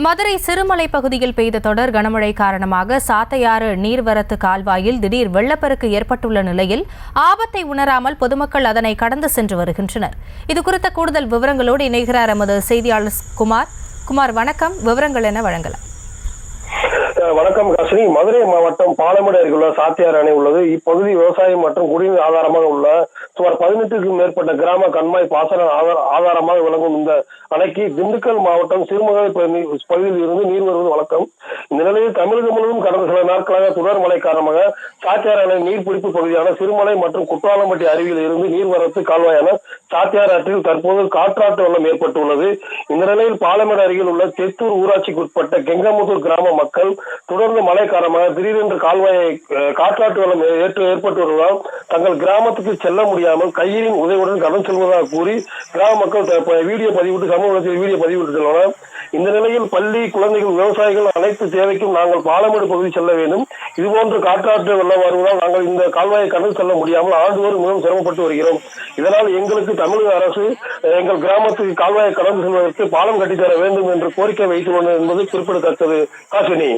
மதுரை சிறுமலை பகுதியில் பெய்த தொடர் கனமழை காரணமாக சாத்தையாறு நீர்வரத்து கால்வாயில் திடீர் வெள்ளப்பெருக்கு ஏற்பட்டுள்ள நிலையில் ஆபத்தை உணராமல் பொதுமக்கள் அதனை கடந்து சென்று வருகின்றனர். இதுகுறித்த கூடுதல் விவரங்களோடு இணைகிறார் எமது செய்தியாளர் குமார். வணக்கம். விவரங்கள் என்ன வழங்கலாம்? வணக்கம் காசினி. மதுரை மாவட்டம் பாலமேடு அருகே உள்ள சாத்தியார் அணை உள்ளது. இப்பகுதி விவசாயம் மற்றும் குடிநீர் ஆதாரமாக உள்ள சுமார் 18க்கும் மேற்பட்ட கிராம கண்மாய் பாசன ஆதாரமாக விளங்கும் இந்த அணைக்கு திண்டுக்கல் மாவட்டம் சிறுமலை பகுதியில் இருந்து நீர் வருவது வழக்கம். இந்த நிலையில் தமிழகம் முழுவதும் கடந்த சில நாட்களாக தொடர் மழை காரணமாக சாத்தியார் அணை நீர்பிடிப்பு பகுதியான சிறுமலை மற்றும் குற்றாலம்பட்டி அருவியில் இருந்து நீர்வரத்து கால்வாயான சாத்தியார் ஆற்றில் தற்போது காற்றாற்று வெள்ளம் ஏற்பட்டுள்ளது. இந்த நிலையில் பாலமேடு அருகில் உள்ள தெத்தூர் ஊராட்சிக்குட்பட்ட கெங்கமுத்தூர் கிராம மக்கள் தொடர்ந்து மழை காரணமாக திடீரென்று கால்வாயை காற்றாற்று வெள்ளம் ஏற்பட்டு வருவதால் தங்கள் கிராமத்துக்கு செல்ல முடியாமல் கையிலின் உதவியுடன் கடந்து செல்வதாக கூறி கிராம மக்கள் வீடியோ பதிவிட்டுள்ளனர். இந்த நிலையில் பள்ளி, குழந்தைகள், விவசாயிகள் அனைத்து தேவைக்கும் நாங்கள் பாலமேடு பகுதி செல்ல வேண்டும். இதுபோன்று காற்றாற்று வெள்ளம் வருவதால் நாங்கள் இந்த கால்வாயை கடந்து செல்ல முடியாமல் ஆண்டுதோறும் மிகவும் சிரமப்பட்டு வருகிறோம். இதனால் எங்களுக்கு தமிழக அரசு எங்கள் கிராமத்துக்கு கால்வாயை கடந்து செல்வதற்கு பாலம் கட்டித்தர வேண்டும் என்று கோரிக்கை வைத்துள்ளனர் என்பது குறிப்பிடத்தக்கது. காசினி,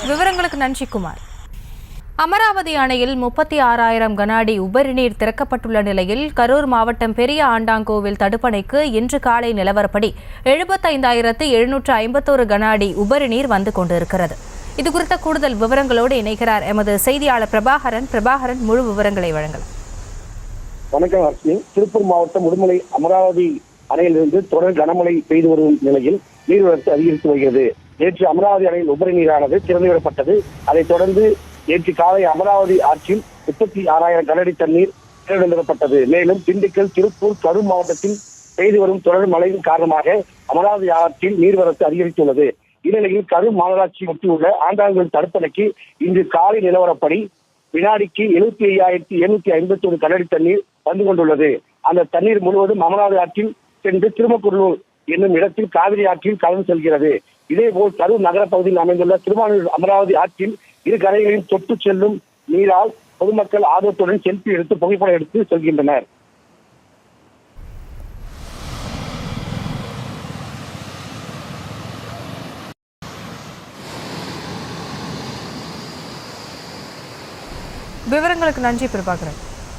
விவரங்களுக்கு நன்றி குமார். அமராவதி அணையில் 36,000 கன அடி உபரிநீர் திறக்கப்பட்டுள்ள நிலையில் கரூர் மாவட்டம் பெரிய ஆண்டாங்கோவில் தடுப்பணைக்கு இன்று காலை நிலவரப்படி 75,751 கன அடி உபரிநீர் வந்து கொண்டிருக்கிறது. இதுகுறித்த கூடுதல் விவரங்களோடு இணைகிறார் எமது செய்தியாளர் பிரபாகரன். முழு விவரங்களை வழங்கலாம். வணக்கம் ஹர்ஷினி. திருப்பூர் மாவட்டம் உடுமலை அமராவதி அணையிலிருந்து தொடர் கனமழை பெய்து வரும் நிலையில் நீர்வரத்து அதிகரித்து வருகிறது. நேற்று அமராவதி அணையில் உபரி நீரானது திறந்துவிடப்பட்டது. அதைத் தொடர்ந்து நேற்று காலை அமராவதி ஆற்றில் 36,000 கன அடி தண்ணீர் திறந்துவிடப்பட்டது. மேலும் திண்டுக்கல், திருப்பூர், கரூர் மாவட்டத்தில் பெய்து வரும் தொடர் மழையின் காரணமாக அமராவதி ஆற்றில் நீர்வரத்து அதிகரித்துள்ளது. இந்நிலையில் கரூர் மாநகராட்சி ஒட்டியுள்ள ஆண்டாங்கல் தடுப்பணைக்கு இன்று காலை நிலவரப்படி வினாடிக்கு 75,751 கன அடி தண்ணீர் வந்து கொண்டுள்ளது. அந்த தண்ணீர் முழுவதும் அமராவதி ஆற்றில் சென்று திருமக்குள்ளூர் என்னும் இடத்தில் காவிரி ஆற்றில் கலந்து செல்கிறது. இதேபோல் கரூர் நகர பகுதியில் அமைந்துள்ள திருமானூர் அமராவதி ஆற்றில் இரு கரைகளில் தொட்டு செல்லும் நீரால் பொதுமக்கள் ஆர்வத்துடன் செல்ஃபி எடுத்து புகைப்படம் எடுத்து செல்கின்றனர். விவரங்களுக்கு நன்றி பிரபாகரன்.